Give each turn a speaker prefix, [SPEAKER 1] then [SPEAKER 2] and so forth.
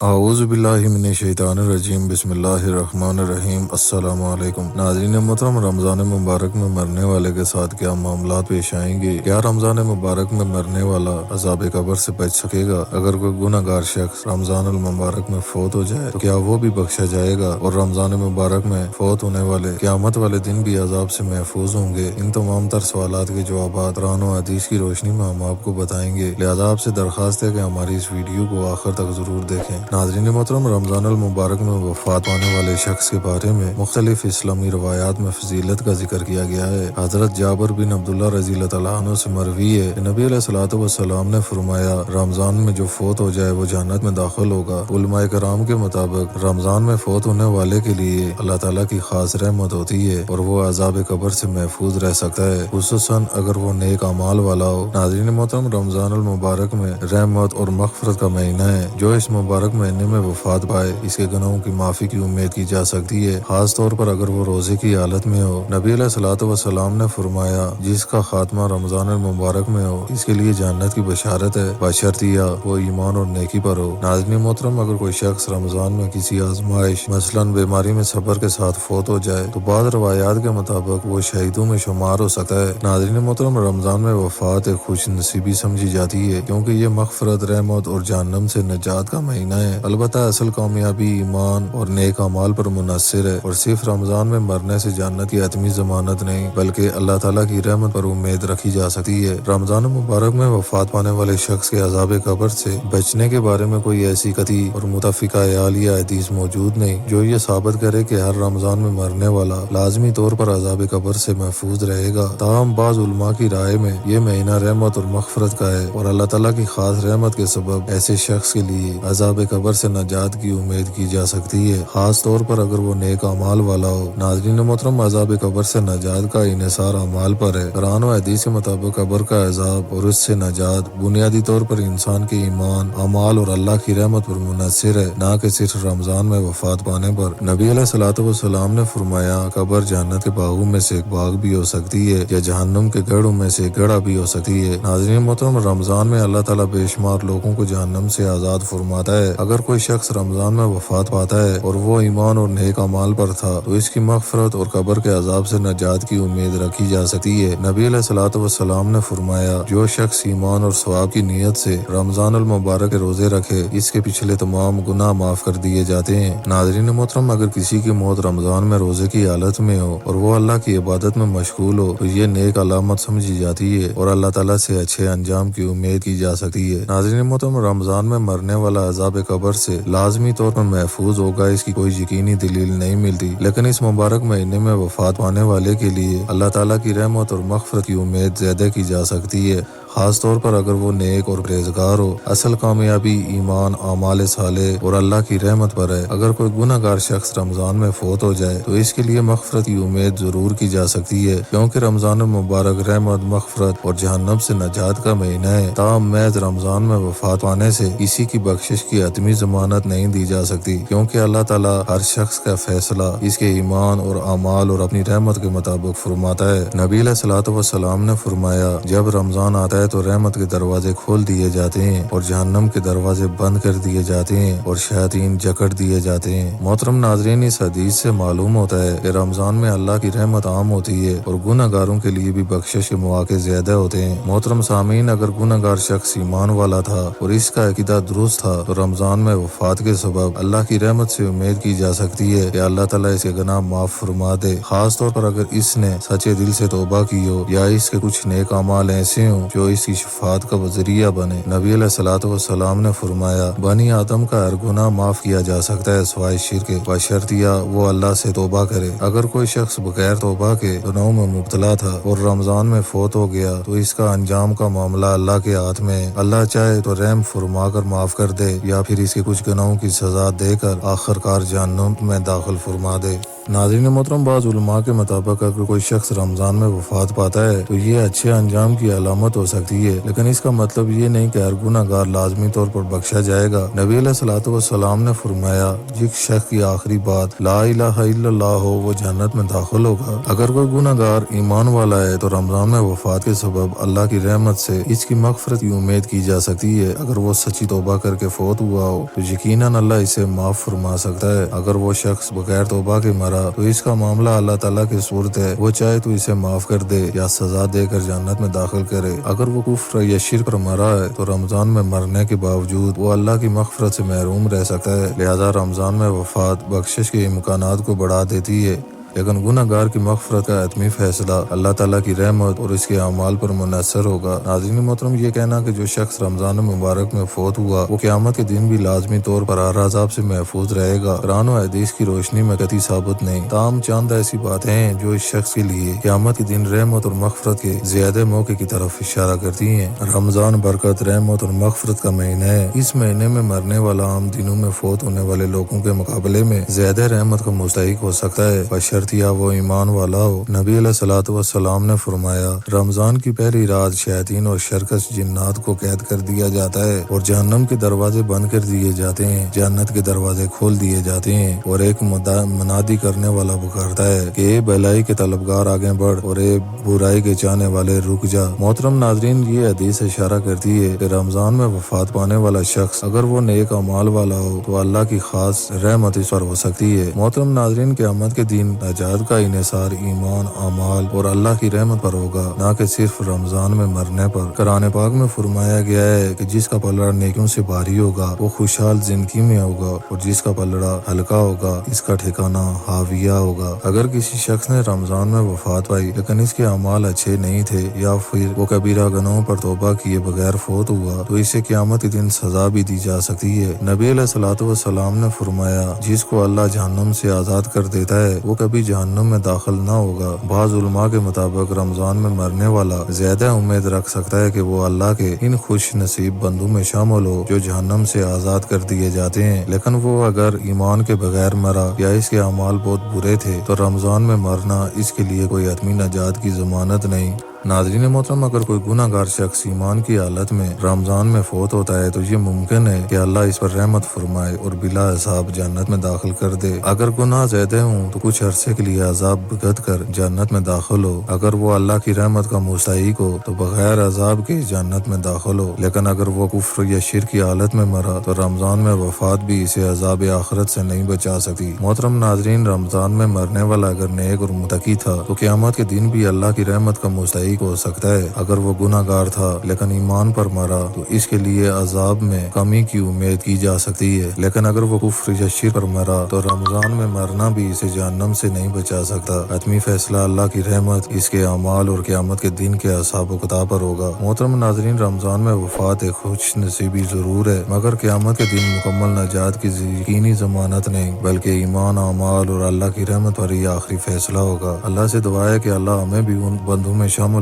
[SPEAKER 1] اعوذ باللہ من الشیطان الرجیم، بسم اللہ الرحمن الرحیم۔ السلام علیکم ناظرین محترم، رمضان مبارک میں مرنے والے کے ساتھ کیا معاملات پیش آئیں گے؟ کیا رمضان مبارک میں مرنے والا عذاب قبر سے بچ سکے گا؟ اگر کوئی گناہ گار شخص رمضان المبارک میں فوت ہو جائے تو کیا وہ بھی بخشا جائے گا؟ اور رمضان مبارک میں فوت ہونے والے قیامت والے دن بھی عذاب سے محفوظ ہوں گے؟ ان تمام تر سوالات کے جوابات قرآن و حدیث کی روشنی میں ہم آپ کو بتائیں گے، لہذا آپ سے درخواست ہے کہ ہماری اس ویڈیو کو آخر تک ضرور دیکھیں۔ ناظرین محترم، رمضان المبارک میں وفات پانے والے شخص کے بارے میں مختلف اسلامی روایات میں فضیلت کا ذکر کیا گیا ہے۔ حضرت جابر بن عبداللہ رضی اللہ تعالیٰ عنہ سے مروی ہے کہ نبی علیہ الصلوۃ والسلام نے فرمایا، رمضان میں جو فوت ہو جائے وہ جنت میں داخل ہوگا۔ علماء کرام کے مطابق رمضان میں فوت ہونے والے کے لیے اللہ تعالیٰ کی خاص رحمت ہوتی ہے اور وہ عذاب قبر سے محفوظ رہ سکتا ہے، خصوصاً اگر وہ نیک اعمال والا ہو۔ ناظرین محترم، رمضان المبارک میں رحمت اور مغفرت کا مہینہ ہے۔ جو اس مبارک مہینے میں وفات پائے اس کے گناہوں کی معافی کی امید کی جا سکتی ہے، خاص طور پر اگر وہ روزے کی حالت میں ہو۔ نبی علیہ الصلوۃ والسلام نے فرمایا، جس کا خاتمہ رمضان المبارک میں ہو اس کے لیے جنت کی بشارت ہے، بشرطیہ وہ ایمان اور نیکی پر ہو۔ ناظرین محترم، اگر کوئی شخص رمضان میں کسی آزمائش مثلاً بیماری میں صبر کے ساتھ فوت ہو جائے تو بعض روایات کے مطابق وہ شہیدوں میں شمار ہو سکتا ہے۔ ناظرین محترم، رمضان میں وفات ایک خوش نصیبی سمجھی جاتی ہے کیونکہ یہ مغفرت، رحمت اور جہنم سے نجات کا مہینہ ہے۔ البتہ اصل کامیابی ایمان اور نیک اعمال پر منحصر ہے اور صرف رمضان میں مرنے سے جنت کی حتمی ضمانت نہیں بلکہ اللہ تعالیٰ کی رحمت پر امید رکھی جا سکتی ہے۔ رمضان مبارک میں وفات پانے والے شخص کے عذاب قبر سے بچنے کے بارے میں کوئی ایسی قطعی اور متفقہ اعیال یا حدیث موجود نہیں جو یہ ثابت کرے کہ ہر رمضان میں مرنے والا لازمی طور پر عذاب قبر سے محفوظ رہے گا۔ تاہم بعض علماء کی رائے میں یہ مہینہ رحمت اور مغفرت کا ہے اور اللہ تعالیٰ کی خاص رحمت کے سبب ایسے شخص کے لیے عذاب قبر سے نجات کی امید کی جا سکتی ہے، خاص طور پر اگر وہ نیک اعمال والا ہو۔ ناظرین محترم، عذاب قبر سے نجات کا انحصار اعمال پر ہے۔ قرآن و حدیث کے مطابق قبر کا عذاب اور اس سے نجات بنیادی طور پر انسان کے ایمان، اعمال اور اللہ کی رحمت پر منحصر ہے، نہ کہ صرف رمضان میں وفات پانے پر۔ نبی علیہ الصلوۃ والسلام نے فرمایا، قبر جنت کے باغوں میں سے ایک باغ بھی ہو سکتی ہے یا جہنم کے گڑھوں میں سے ایک گڑھا بھی ہو سکتی ہے۔ ناظرین محترم، رمضان میں اللہ تعالیٰ بے شمار لوگوں کو جہنم سے آزاد فرماتا ہے۔ اگر کوئی شخص رمضان میں وفات پاتا ہے اور وہ ایمان اور نیک اعمال پر تھا تو اس کی مغفرت اور قبر کے عذاب سے نجات کی امید رکھی جا سکتی ہے۔ نبی علیہ الصلوۃ والسلام نے فرمایا، جو شخص ایمان اور ثواب کی نیت سے رمضان المبارک کے روزے رکھے اس کے پچھلے تمام گناہ معاف کر دیے جاتے ہیں۔ ناظرین محترم، اگر کسی کی موت رمضان میں روزے کی حالت میں ہو اور وہ اللہ کی عبادت میں مشغول ہو تو یہ نیک علامت سمجھی جاتی ہے اور اللہ تعالیٰ سے اچھے انجام کی امید کی جا سکتی ہے۔ ناظرین محترم، رمضان میں مرنے والا عذاب قبر سے لازمی طور پر محفوظ ہوگا اس کی کوئی یقینی دلیل نہیں ملتی، لیکن اس مبارک مہینے میں وفات پانے والے کے لیے اللہ تعالیٰ کی رحمت اور مغفرت کی امید زیادہ کی جا سکتی ہے، خاص طور پر اگر وہ نیک اور پرہیزگار ہو۔ اصل کامیابی ایمان، اعمال صالح اور اللہ کی رحمت پر ہے۔ اگر کوئی گناہ گار شخص رمضان میں فوت ہو جائے تو اس کے لیے مغفرت کی امید ضرور کی جا سکتی ہے کیونکہ رمضان مبارک رحمت، مغفرت اور جہنم سے نجات کا مہینہ ہے۔ تاہم محض رمضان میں وفات پانے سے کسی کی بخشش کی حتمی ضمانت نہیں دی جا سکتی کیونکہ اللہ تعالیٰ ہر شخص کا فیصلہ اس کے ایمان اور اعمال اور اپنی رحمت کے مطابق فرماتا ہے۔ نبی علیہ الصلوۃ والسلام نے فرمایا، جب رمضان آتا ہے تو رحمت کے دروازے کھول دیے جاتے ہیں اور جہنم کے دروازے بند کر دیے جاتے ہیں اور شیاطین جکڑ دیے جاتے ہیں۔ محترم ناظرین، اس حدیث سے معلوم ہوتا ہے کہ رمضان میں اللہ کی رحمت عام ہوتی ہے اور گناہ گاروں کے لیے بھی بخشش کے مواقع زیادہ ہوتے ہیں۔ محترم سامعین، اگر گناہ گار شخص ایمان والا تھا اور اس کا عقیدہ درست تھا تو رمضان میں وفات کے سبب اللہ کی رحمت سے امید کی جا سکتی ہے کہ اللہ تعالیٰ اس کے گناہ معاف فرما دے، خاص طور پر اگر اس نے سچے دل سے توبہ کی ہو یا اس کے کچھ نیک اعمال ایسے ہوں جو اس کی شفاعت کا ذریعہ بنے۔ نبی علیہ الصلوۃ والسلام نے فرمایا، بنی آدم کا ہر گناہ معاف کیا جا سکتا ہے سوائے شرک، بشرطیہ وہ اللہ سے توبہ کرے۔ اگر کوئی شخص بغیر توبہ کے گناہوں میں مبتلا تھا اور رمضان میں فوت ہو گیا تو اس کا انجام کا معاملہ اللہ کے ہاتھ میں ہے۔ اللہ چاہے تو رحم فرما کر معاف کر دے یا پھر اس کے کچھ گناہوں کی سزا دے کر آخر کار جہنم میں داخل فرما دے۔ ناظرین محترم، بعض علماء کے مطابق اگر کوئی شخص رمضان میں وفات پاتا ہے تو یہ اچھے انجام کی علامت ہو سکتی ہے، لیکن اس کا مطلب یہ نہیں کہ ہر گناہ گار لازمی طور پر بخشا جائے گا۔ نبی علیہ الصلوۃ والسلام نے فرمایا، جس شخص کی آخری بات لا الہ الا اللہ ہو وہ جنت میں داخل ہوگا۔ اگر کوئی گناہ گار ایمان والا ہے تو رمضان میں وفات کے سبب اللہ کی رحمت سے اس کی مغفرت کی امید کی جا سکتی ہے۔ اگر وہ سچی توبہ کر کے فوت ہوا ہو تو یقیناً اللہ اسے معاف فرما سکتا ہے۔ اگر وہ شخص بغیر توبہ کے مرا تو اس کا معاملہ اللہ تعالیٰ کے سپرد ہے، وہ چاہے تو اسے معاف کر دے یا سزا دے کر جنت میں داخل کرے۔ اگر وہ کفر یا شرک پر مرا ہے تو رمضان میں مرنے کے باوجود وہ اللہ کی مغفرت سے محروم رہ سکتا ہے۔ لہذا رمضان میں وفات بخشش کے امکانات کو بڑھا دیتی ہے، لیکن گناہ گار کی مغفرت کا حتمی فیصلہ اللہ تعالیٰ کی رحمت اور اس کے اعمال پر منحصر ہوگا۔ ناظرین محترم، یہ کہنا کہ جو شخص رمضان مبارک میں فوت ہوا وہ قیامت کے دن بھی لازمی طور پر ہر عذاب سے محفوظ رہے گا، قرآن و حدیث کی روشنی میں قطعی ثابت نہیں۔ تاہم چند ایسی باتیں ہیں جو اس شخص کے لیے قیامت کے دن رحمت اور مغفرت کے زیادہ موقع کی طرف اشارہ کرتی ہیں۔ رمضان برکت، رحمت اور مغفرت کا مہینہ ہے۔ اس مہینے میں مرنے والا عام دنوں میں فوت ہونے والے لوگوں کے مقابلے میں زیادہ رحمت کا مستحق ہو سکتا ہے، یا وہ ایمان والا ہو۔ نبی علیہ الصلوۃ والسلام نے فرمایا، رمضان کی پہلی رات شیاطین اور شرکش جنات کو قید کر دیا جاتا ہے اور جہنم کے دروازے بند کر دیے جاتے ہیں، جنت کے دروازے کھول دیے جاتے ہیں اور ایک منادی کرنے والا پکارتا ہے کہ اے بھلائی کے طلبگار آگے بڑھ اور اے برائی کے چاہنے والے رک جا۔ محترم ناظرین، یہ حدیث اشارہ کرتی ہے کہ رمضان میں وفات پانے والا شخص اگر وہ نیک اعمال والا ہو تو اللہ کی خاص رحمت اس پر ہو سکتی ہے۔ محترم ناظرین، قیامت کے دن نجات کا انحصار ایمان، اعمال اور اللہ کی رحمت پر ہوگا، نہ کہ صرف رمضان میں مرنے پر۔ قرآن پاک میں فرمایا گیا ہے کہ جس کا پلڑا نیکیوں سے بھاری ہوگا وہ خوشحال زندگی میں ہوگا اور جس کا پلڑا ہلکا ہوگا اس کا ٹھکانہ ہاویہ ہوگا۔ اگر کسی شخص نے رمضان میں وفات پائی لیکن اس کے اعمال اچھے نہیں تھے یا پھر وہ کبیرہ گناہوں پر توبہ کیے بغیر فوت ہوا تو اسے قیامت کے دن سزا بھی دی جا سکتی ہے۔ نبی علیہ الصلوۃ والسلام نے فرمایا، جس کو اللہ جہنم سے آزاد کر دیتا ہے وہ کبھی جہنم میں داخل نہ ہوگا۔ بعض علماء کے مطابق رمضان میں مرنے والا زیادہ امید رکھ سکتا ہے کہ وہ اللہ کے ان خوش نصیب بندوں میں شامل ہو جو جہنم سے آزاد کر دیے جاتے ہیں، لیکن وہ اگر ایمان کے بغیر مرا یا اس کے اعمال بہت برے تھے تو رمضان میں مرنا اس کے لیے کوئی حتمی نجات کی ضمانت نہیں۔ ناظرین محترم، اگر کوئی گناہ گار شخص ایمان کی حالت میں رمضان میں فوت ہوتا ہے تو یہ ممکن ہے کہ اللہ اس پر رحمت فرمائے اور بلا حساب جنت میں داخل کر دے۔ اگر گناہ زیادہ ہوں تو کچھ عرصے کے لیے عذاب بھگت کر جنت میں داخل ہو۔ اگر وہ اللہ کی رحمت کا مستحق ہو تو بغیر عذاب کے جنت میں داخل ہو، لیکن اگر وہ کفر یا شرک کی حالت میں مرا تو رمضان میں وفات بھی اسے عذاب آخرت سے نہیں بچا سکتی۔ محترم ناظرین، رمضان میں مرنے والا اگر نیک اور متقی تھا تو قیامت کے دن بھی اللہ کی رحمت کا مستحق ہو سکتا ہے۔ اگر وہ گناہ گار تھا لیکن ایمان پر مرا تو اس کے لیے عذاب میں کمی کی امید کی جا سکتی ہے، لیکن اگر وہ کفر یا شرک پر مرا تو رمضان میں مرنا بھی اسے جہنم سے نہیں بچا سکتا۔ حتمی فیصلہ اللہ کی رحمت، اس کے اعمال اور قیامت کے دن کے حساب و کتاب پر ہوگا۔ محترم ناظرین، رمضان میں وفات ایک خوش نصیبی ضرور ہے، مگر قیامت کے دن مکمل نجات کی یقینی ضمانت نہیں، بلکہ ایمان، اعمال اور اللہ کی رحمت پر ہی آخری فیصلہ ہوگا۔ اللہ سے دعا ہے کہ اللہ ہمیں بھی ان بندوں میں شامل